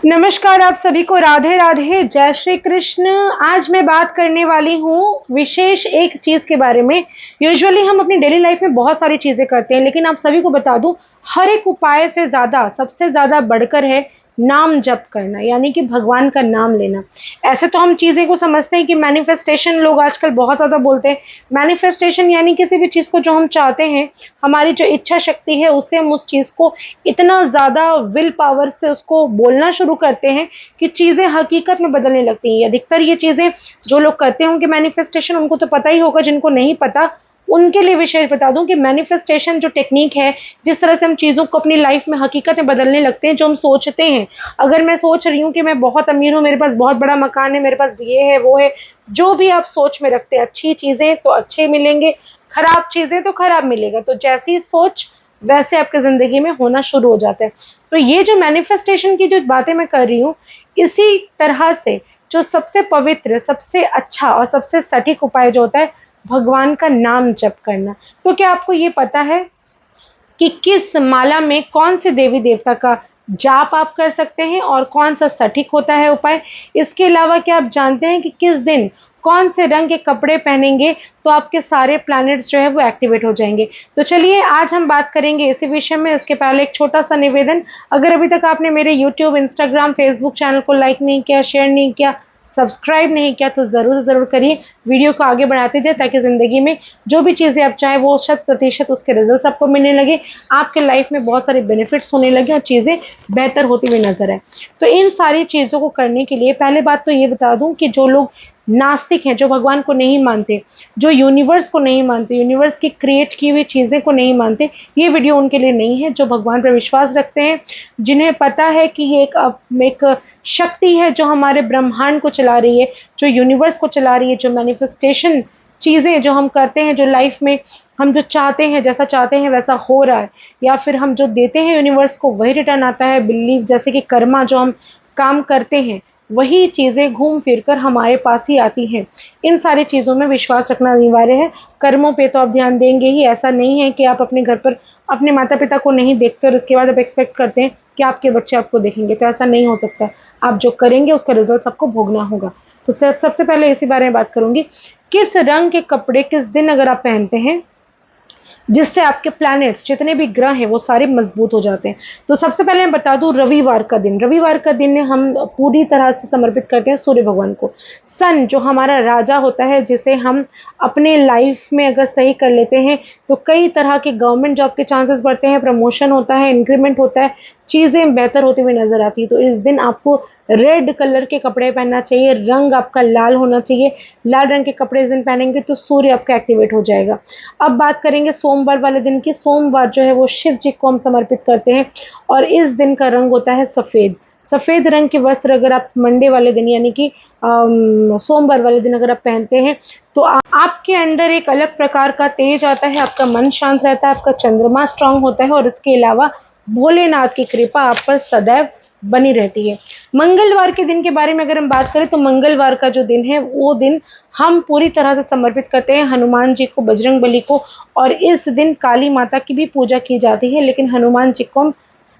नमस्कार, आप सभी को राधे राधे, जय श्री कृष्ण। आज मैं बात करने वाली हूँ विशेष एक चीज़ के बारे में। यूजुअली हम अपनी डेली लाइफ में बहुत सारी चीज़ें करते हैं, लेकिन आप सभी को बता दूं, हर एक उपाय से ज़्यादा, सबसे ज़्यादा बढ़कर है नाम जप करना, यानी कि भगवान का नाम लेना। ऐसे तो हम चीज़ें को समझते हैं कि मैनिफेस्टेशन, लोग आजकल बहुत ज़्यादा बोलते हैं। मैनिफेस्टेशन यानी किसी भी चीज़ को जो हम चाहते हैं, हमारी जो इच्छा शक्ति है, उससे हम उस चीज़ को इतना ज़्यादा विल पावर से उसको बोलना शुरू करते हैं कि चीज़ें हकीकत में बदलने लगती हैं। अधिकतर ये चीज़ें जो लोग करते होंगे मैनिफेस्टेशन, उनको तो पता ही होगा। जिनको नहीं पता उनके लिए विशेष बता दूं कि मैनिफेस्टेशन जो टेक्निक है, जिस तरह से हम चीज़ों को अपनी लाइफ में हकीकत में बदलने लगते हैं, जो हम सोचते हैं। अगर मैं सोच रही हूँ कि मैं बहुत अमीर हूँ, मेरे पास बहुत बड़ा मकान है, मेरे पास ये है वो है, जो भी आप सोच में रखते हैं, अच्छी चीज़ें तो अच्छे मिलेंगे, खराब चीज़ें तो खराब मिलेगा। तो जैसी सोच वैसे आपके ज़िंदगी में होना शुरू हो जाता है। तो ये जो मैनिफेस्टेशन की जो बातें मैं कर रही हूँ, इसी तरह से जो सबसे पवित्र, सबसे अच्छा और सबसे सटीक उपाय जो होता है, भगवान का नाम जप करना। तो क्या आपको ये पता है कि किस माला में कौन से देवी देवता का जाप आप कर सकते हैं और कौन सा सटीक होता है उपाय? इसके अलावा क्या आप जानते हैं कि किस दिन कौन से रंग के कपड़े पहनेंगे तो आपके सारे प्लैनेट्स जो है वो एक्टिवेट हो जाएंगे? तो चलिए आज हम बात करेंगे इसी विषय में। इसके पहले एक छोटा सा निवेदन, अगर अभी तक आपने मेरे यूट्यूब, इंस्टाग्राम, फेसबुक चैनल को लाइक नहीं किया, शेयर नहीं किया, सब्सक्राइब नहीं किया, तो ज़रूर से ज़रूर करिए। वीडियो को आगे बढ़ाते जाए ताकि ज़िंदगी में जो भी चीज़ें आप चाहें वो 100% उसके रिजल्ट्स आपको मिलने लगे, आपके लाइफ में बहुत सारे बेनिफिट्स होने लगे और चीज़ें बेहतर होती हुई नजर आए। तो इन सारी चीज़ों को करने के लिए पहले बात तो ये बता दूं कि जो लोग नास्तिक हैं, जो भगवान को नहीं मानते, जो यूनिवर्स को नहीं मानते, यूनिवर्स की क्रिएट की हुई चीज़ें को नहीं मानते, ये वीडियो उनके लिए नहीं है। जो भगवान पर विश्वास रखते हैं, जिन्हें पता है कि ये एक शक्ति है जो हमारे ब्रह्मांड को चला रही है, जो यूनिवर्स को चला रही है, जो मैनिफेस्टेशन चीज़ें जो हम करते हैं, जो लाइफ में हम जो चाहते हैं, जैसा चाहते हैं वैसा हो रहा है, या फिर हम जो देते हैं यूनिवर्स को वही रिटर्न आता है। बिलीव, जैसे कि कर्मा, जो हम काम करते हैं वही चीज़ें घूम फिर कर हमारे पास ही आती हैं। इन सारी चीज़ों में विश्वास रखना अनिवार्य है। कर्मों पे तो आप ध्यान देंगे ही। ऐसा नहीं है कि आप अपने घर पर अपने माता पिता को नहीं देखते और उसके बाद आप एक्सपेक्ट करते हैं कि आपके बच्चे आपको देखेंगे, तो ऐसा नहीं हो सकता। आप जो करेंगे उसका रिजल्ट आपको भोगना होगा। तो सबसे पहले इसी बारे में बात करूंगी, किस रंग के कपड़े किस दिन अगर आप पहनते हैं, जिससे आपके प्लैनेट्स, जितने भी ग्रह हैं, वो सारे मजबूत हो जाते हैं। तो सबसे पहले मैं बता दूं, रविवार का दिन, रविवार का दिन हम पूरी तरह से समर्पित करते हैं सूर्य भगवान को। सन जो हमारा राजा होता है, जिसे हम अपने लाइफ में अगर सही कर लेते हैं तो कई तरह के गवर्नमेंट जॉब के चांसेस बढ़ते हैं, प्रमोशन होता है, इंक्रीमेंट होता है, चीज़ें बेहतर होती हुई नजर आती है। तो इस दिन आपको रेड कलर के कपड़े पहनना चाहिए, रंग आपका लाल होना चाहिए। लाल रंग के कपड़े इस दिन पहनेंगे तो सूर्य आपका एक्टिवेट हो जाएगा। अब बात करेंगे सोमवार वाले दिन की। सोमवार जो है वो शिव जी को हम समर्पित करते हैं और इस दिन का रंग होता है सफ़ेद। सफ़ेद रंग के वस्त्र अगर आप मंडे वाले दिन, यानी कि सोमवार वाले दिन अगर आप पहनते हैं तो आपके अंदर एक अलग प्रकार का तेज आता है, आपका मन शांत रहता है, आपका चंद्रमा स्ट्रांग होता है और इसके अलावा भोलेनाथ की कृपा आप पर सदैव बनी रहती है। मंगलवार के दिन के बारे में अगर हम बात करें तो मंगलवार का जो दिन है वो दिन हम पूरी तरह से समर्पित करते हैं हनुमान जी को, बजरंग बली को, और इस दिन काली माता की भी पूजा की जाती है, लेकिन हनुमान जी को हम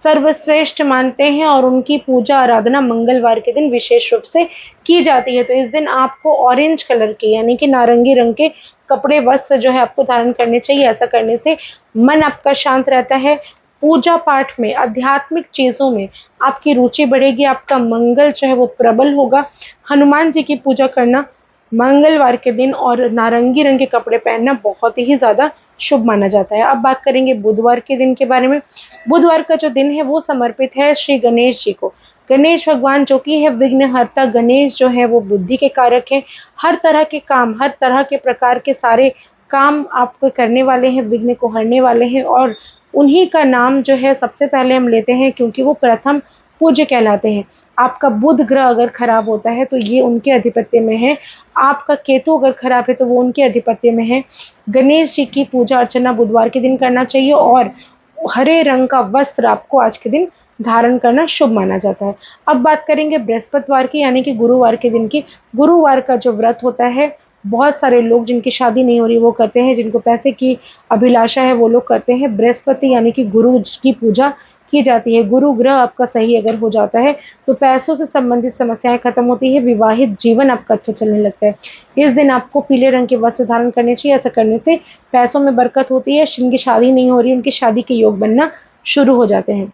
सर्वश्रेष्ठ मानते हैं और उनकी पूजा आराधना मंगलवार के दिन विशेष रूप से की जाती है। तो इस दिन आपको ऑरेंज कलर के, यानी कि नारंगी रंग के कपड़े, वस्त्र जो है आपको धारण करने चाहिए। ऐसा करने से मन आपका शांत रहता है, पूजा पाठ में, आध्यात्मिक चीज़ों में आपकी रुचि बढ़ेगी, आपका मंगल जो है वो प्रबल होगा। हनुमान जी की पूजा करना मंगलवार के दिन और नारंगी रंग के कपड़े पहनना बहुत ही ज़्यादा शुभ माना जाता है। अब बात करेंगे बुधवार के दिन के बारे में। बुधवार का जो दिन है वो समर्पित है श्री गणेश जी को। गणेश भगवान जो कि है विघ्नहर्ता, गणेश जो है वो बुद्धि के कारक हैं। हर तरह के काम, हर तरह के प्रकार के सारे काम आपको करने वाले हैं, विघ्न को हरने वाले हैं, और उन्हीं का नाम जो है सबसे पहले हम लेते हैं क्योंकि वो प्रथम पूज्य कहलाते हैं। आपका बुध ग्रह अगर खराब होता है तो ये उनके अधिपत्य में है। आपका केतु अगर खराब है तो वो उनके अधिपत्य में है। गणेश जी की पूजा अर्चना बुधवार के दिन करना चाहिए और हरे रंग का वस्त्र आपको आज के दिन धारण करना शुभ माना जाता है। अब बात करेंगे बृहस्पतिवार की, यानी कि गुरुवार के दिन की। गुरुवार का जो व्रत होता है, बहुत सारे लोग जिनकी शादी नहीं हो रही वो करते हैं, जिनको पैसे की अभिलाषा है वो लोग करते हैं। बृहस्पति यानी कि गुरु की पूजा की जाती है। गुरु ग्रह आपका सही अगर हो जाता है तो पैसों से संबंधित समस्याएं खत्म होती है, विवाहित जीवन आपका अच्छा चलने लगता है। इस दिन आपको पीले रंग के वस्त्र धारण करने चाहिए। ऐसा करने से पैसों में बरकत होती है। जिनकी शादी नहीं हो रही, उनकी शादी के योग बनना शुरू हो जाते हैं।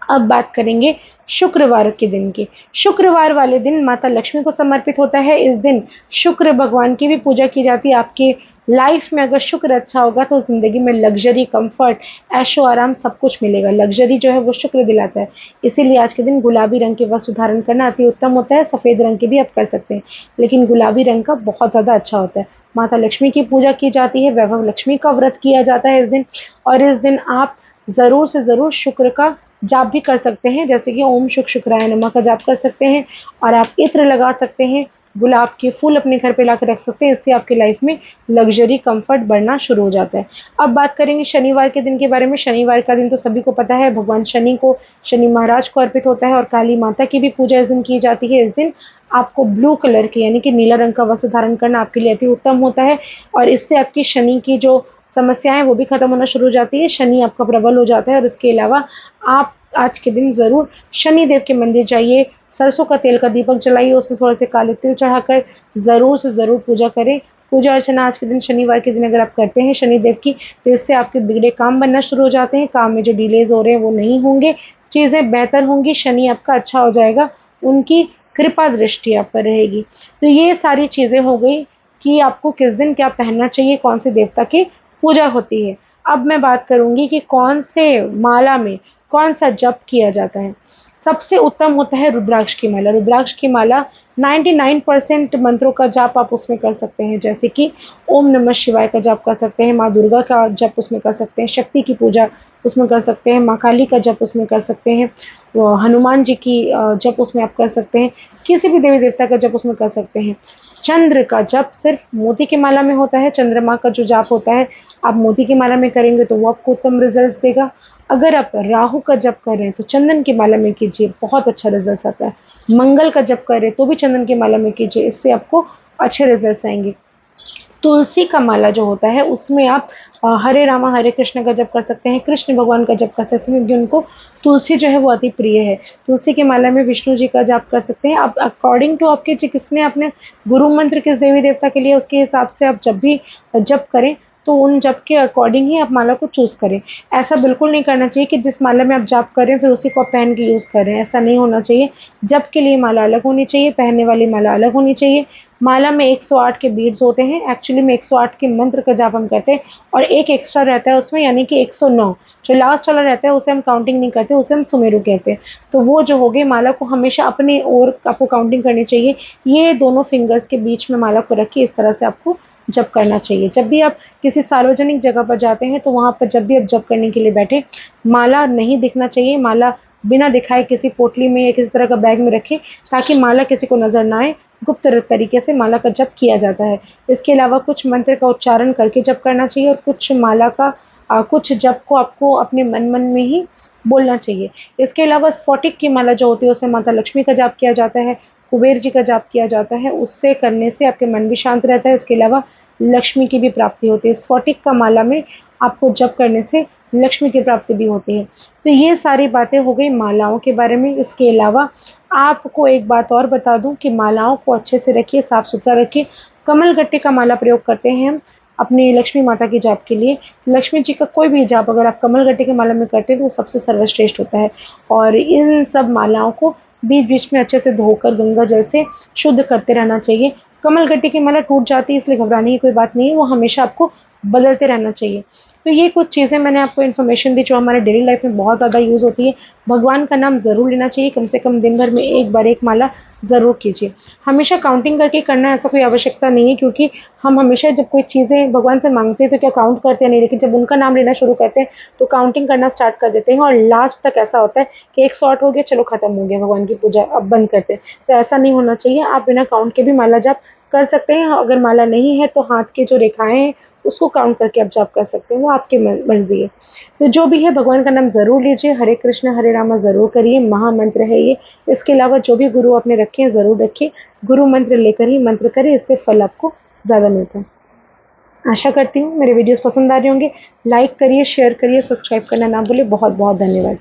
अब बात करेंगे शुक्रवार के दिन की। शुक्रवार वाले दिन माता लक्ष्मी को समर्पित होता है। इस दिन शुक्र भगवान की भी पूजा की जाती है। आपके लाइफ में अगर शुक्र अच्छा होगा तो ज़िंदगी में लग्ज़री, कम्फ़र्ट, ऐशो-आराम सब कुछ मिलेगा। लग्ज़री जो है वो शुक्र दिलाता है। इसीलिए आज के दिन गुलाबी रंग के वस्त्र धारण करना अति उत्तम होता है। सफ़ेद रंग के भी आप कर सकते हैं, लेकिन गुलाबी रंग का बहुत ज़्यादा अच्छा होता है। माता लक्ष्मी की पूजा की जाती है, वैभव लक्ष्मी का व्रत किया जाता है इस दिन। और इस दिन आप ज़रूर से ज़रूर शुक्र का जाप भी कर सकते हैं, जैसे कि ओम शुक शुक्राय नमः का जाप कर सकते हैं। और आप इत्र लगा सकते हैं, गुलाब के फूल अपने घर पे ला के रख सकते हैं। इससे आपकी लाइफ में लग्जरी, कंफर्ट बढ़ना शुरू हो जाता है। अब बात करेंगे शनिवार के दिन के बारे में। शनिवार का दिन तो सभी को पता है, भगवान शनि को, शनि महाराज को अर्पित होता है और काली माता की भी पूजा इस दिन की जाती है। इस दिन आपको ब्लू कलर की यानी कि नीला रंग का वस्त्र धारण करना आपके लिए अति उत्तम होता है और इससे आपकी शनि की जो समस्याएं वो भी खत्म होना शुरू हो जाती है। शनि आपका प्रबल हो जाता है। और इसके अलावा आप आज के दिन ज़रूर शनि देव के मंदिर जाइए, सरसों का तेल का दीपक जलाइए, उसमें थोड़े से काले तिल चढ़ाकर ज़रूर से ज़रूर पूजा करें। पूजा अर्चना आज के दिन शनिवार के दिन अगर आप करते हैं शनिदेव की, तो इससे आपके बिगड़े काम बनना शुरू हो जाते हैं। काम में जो डिलेज हो रहे हैं वो नहीं होंगे, चीज़ें बेहतर होंगी, शनि आपका अच्छा हो जाएगा, उनकी कृपा दृष्टि आप पर रहेगी। तो ये सारी चीज़ें हो गई कि आपको किस दिन क्या पहनना चाहिए, कौन से देवता की पूजा होती है। अब मैं बात करूँगी कि कौन से माला में कौन सा जप किया जाता है। सबसे उत्तम होता है रुद्राक्ष की माला। रुद्राक्ष की माला 99% मंत्रों का जाप आप उसमें कर सकते हैं, जैसे कि ओम नमः शिवाय का जाप कर सकते हैं, माँ दुर्गा का जप उसमें कर सकते हैं, शक्ति की पूजा उसमें कर सकते हैं, माँ काली का जप उसमें कर सकते हैं, हनुमान जी की जप उसमें आप कर सकते हैं, किसी भी देवी देवता का जप उसमें कर सकते हैं। चंद्र का जप सिर्फ मोती की माला में होता है। चंद्रमा का जो जाप होता है आप मोती की माला में करेंगे तो वो आपको उत्तम रिजल्ट्स देगा। अगर आप राहु का जप कर रहे हैं तो चंदन की माला में कीजिए, बहुत अच्छा रिजल्ट आता है। मंगल का जप कर रहे हैं तो भी चंदन की माला में कीजिए, इससे आपको अच्छे रिजल्ट्स आएंगे। तुलसी का माला जो होता है उसमें आप हरे रामा हरे कृष्ण का जप कर सकते हैं, कृष्ण भगवान का जप कर सकते हैं, क्योंकि उनको तुलसी जो है वो अति प्रिय है। तुलसी की माला में विष्णु जी का जाप कर सकते हैं। अब अकॉर्डिंग टू आपके किसने अपने गुरु मंत्र किस देवी देवता के लिए, उसके हिसाब से आप जब भी जप करें तो उन जप के अकॉर्डिंग ही आप माला को चूज़ करें। ऐसा बिल्कुल नहीं करना चाहिए कि जिस माला में आप जाप कर रहे हैं फिर उसी को आप पहन के यूज़ कर रहे हैं, ऐसा नहीं होना चाहिए। जप के लिए माला अलग होनी चाहिए, पहनने वाली माला अलग होनी चाहिए। माला में 108 के बीड्स होते हैं, एक्चुअली में 108 के मंत्र का जाप हम करते हैं और एक एक्स्ट्रा रहता है उसमें, यानी कि 109 जो लास्ट वाला रहता है उसे हम काउंटिंग नहीं करते, उसे हम सुमेरु कहते हैं। तो वो जो हो गए, माला को हमेशा अपने ओर आपको काउंटिंग करनी चाहिए। ये दोनों फिंगर्स के बीच में माला को रखिए, इस तरह से आपको जप करना चाहिए। जब भी आप किसी सार्वजनिक जगह पर जाते हैं तो वहाँ पर जब भी आप जप करने के लिए बैठे, माला नहीं दिखना चाहिए। माला बिना दिखाए किसी पोटली में या किसी तरह का बैग में रखें, ताकि माला किसी को नजर ना आए। गुप्त तरीके से माला का जप किया जाता है। इसके अलावा कुछ मंत्र का उच्चारण करके जप करना चाहिए और कुछ माला का कुछ जप को आपको अपने मन मन में ही बोलना चाहिए। इसके अलावा स्फटिक की माला जो होती है उसे माता लक्ष्मी का जाप किया जाता है, कुबेर जी का जाप किया जाता है। उससे करने से आपके मन भी शांत रहता है। इसके अलावा लक्ष्मी की भी प्राप्ति होती है। स्फटिक का माला में आपको जप करने से लक्ष्मी की प्राप्ति भी होती है। तो ये सारी बातें हो गई मालाओं के बारे में। इसके अलावा आपको एक बात और बता दूं कि मालाओं को अच्छे से रखिए, साफ सुथरा रखिए। कमल गट्टे का माला प्रयोग करते हैं हम अपनी लक्ष्मी माता की जाप के लिए। लक्ष्मी जी का कोई भी जाप अगर आप कमल गट्टे के माला में करते हैं तो वो सबसे सर्वश्रेष्ठ होता है। और इन सब मालाओं को बीच बीच में अच्छे से धोकर गंगा जल से शुद्ध करते रहना चाहिए। कमल गट्टे की माला टूट जाती है, इसलिए घबराने की कोई बात नहीं है, वो हमेशा आपको बदलते रहना चाहिए। तो ये कुछ चीज़ें मैंने आपको इन्फॉर्मेशन दी जो हमारे डेली लाइफ में बहुत ज़्यादा यूज़ होती है। भगवान का नाम ज़रूर लेना चाहिए, कम से कम दिन भर में एक बार एक माला ज़रूर कीजिए। हमेशा काउंटिंग करके करना, ऐसा कोई आवश्यकता नहीं है, क्योंकि हम हमेशा जब कोई चीज़ें भगवान से मांगते हैं तो क्या काउंट करते हैं नहीं, लेकिन जब उनका नाम लेना शुरू करते हैं तो काउंटिंग करना स्टार्ट कर देते हैं और लास्ट तक ऐसा होता है कि 108 हो गया, चलो खत्म हो गया, भगवान की पूजा अब बंद करते हैं। तो ऐसा नहीं होना चाहिए। आप बिना काउंट के भी माला जाप कर सकते हैं। अगर माला नहीं है तो हाथ के जो रेखाएं हैं उसको काउंट करके आप जाप कर सकते हैं, वो आपकी मर्जी है। तो जो भी है भगवान का नाम ज़रूर लीजिए, हरे कृष्ण हरे रामा ज़रूर करिए, महामंत्र है ये। इसके अलावा जो भी गुरु आपने रखे हैं ज़रूर रखिए, गुरु मंत्र लेकर ही मंत्र करें, इससे फल आपको ज़्यादा मिलता है। आशा करती हूँ मेरे वीडियोस पसंद आ रहे होंगे। लाइक करिए, शेयर करिए, सब्सक्राइब करना ना भूलिए। बहुत बहुत धन्यवाद।